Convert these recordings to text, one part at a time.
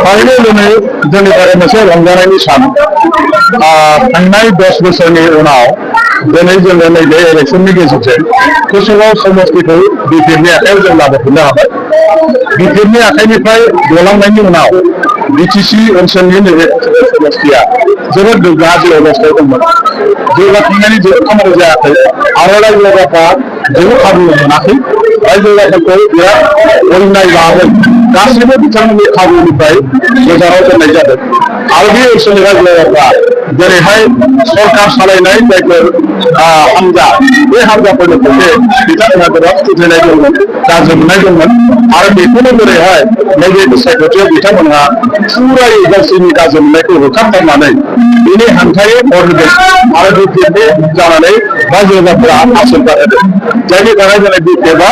थारैनो दिनै जोंनि थाखाय मोनसे रंजानायनि सान। थांनाय 10 बोसोरनि उनाव दिनै जोङो नैबे इलेक्सननि गेजेरजों कुसुगाव समष्टिखौ बिटिआरनि आखायाव जों लाबोफिननो हाबाय। बिटिआरनि आखाइनिफ्राय गलांनायनि उनाव बिटिसि ओनसोलनि नैबे समष्टिया जोबोद गाज्रि अबस्थायाव दंमोन। जौगाखांनायनि जेबो खामानि जायाखै आरो रायजो राजाफ्रा जेबो खाबु मोनाखै। रायजो राजाफोरखौ बिराद अननाय लादों। गासैबो बिथांमोननि खाबुनिफ्राय गोजानाव दोननाय जादों आरो बे ओनसोलनि रायजो राजाफ्रा जेरैहाय सरकार सालायनाय जायफोर हान्जा बे हान्जाफोरनि फारसे बिथांमोनहा गोबां फोथायनाय दंमोन, गाज्रि दंमोन आरो बेखौनो बोरैहाय नैबे बिसायख'थियाव बिथांमोनहा फुरायै गावसोरनि गाज्रि मोननायखौ होखारथारनानै बेनि हेंथायै भट होदों आरो बिटिआरनि जानानै रायजो राजाफोरा आशीर्बाद होदों। जायनि थाखाय दिनै बिटिआरआ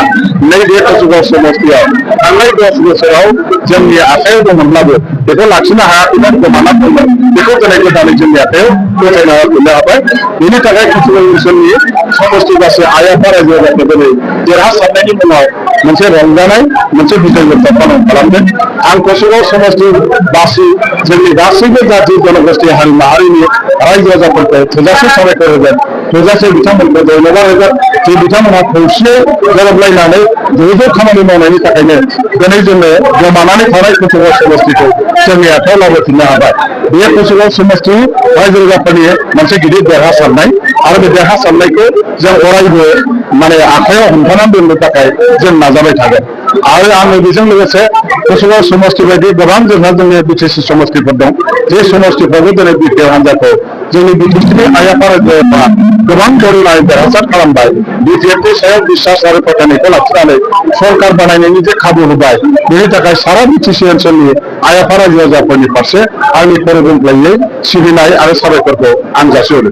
नैबे कुसुगाव समष्टियाव थांनाय 10 बोसोराव जोंनि आखायाव दंमोनब्लाबो बेखौ लाखिनो हायाखैमोन, गोमाना दंमोन। बेखौ दिनै गोदानै जोंनि आखायाव गथायना होफिननो हाबाय। बेनि थाखाय कुसुगाव ओनसोलनि समष्टि गासै आइ आफा रायजो राजाखौ दिनै देरहासारनायनि मुङाव मोनसे रंजानाय, मोनसे बिजय उत्सव खालामदों। आं कुसुगाव समष्टिबासि जोंनि गासैबो जाथि जनगोष्ठि हारि माहारिनि रायजो राजाफोरखौ थोजासे साबायखर होगोन, थोजासे बिथांमोनखौ धन्यबाद होगोन जे बिथांमोनहा खौसेयै गोरोबलायनानै ज' खामानि मावनायनि थाखायनो दिनै जोङो गोमानानै थानाय कुसुगाव समष्टिखौ जोंनि आखायाव लाबोफिननो हाबाय। बे कुसुगाव समष्टि रायजो राजाफोरनि मोनसे गिदिर देरहासारनाय आरो बे देरहासारनायखौ जों अरायबो आखायाव हमथानानै दोननो थाखाय जों नाजाबाय थागोन। आरो आङो बेजों लोगोसे कुसुगाव समष्टि बायदि गोबां जोंहा जोंनि बिटिसि समष्टिफोर दं। जे समष्टिफ्राबो दिनै बिटिआर हान्जाखौ जोंनि बिटिसिनि आइ आफा रायजोफोरा गोबां बरियायै देरहासार खालामबाय। बिटिआरनि सायाव बिसास आरो फोथायनायखौ लाखिनानै सरकार बानायनायनि जे खाबु होबाय, बेनि थाखाय सारा बिटिसि ओनसोलनि आइ आफा रायजो राजाफोरनि फारसे आंनि खर' गंग्लायै सिबिनाय आरो साबायखरखौ आं जासिहरो।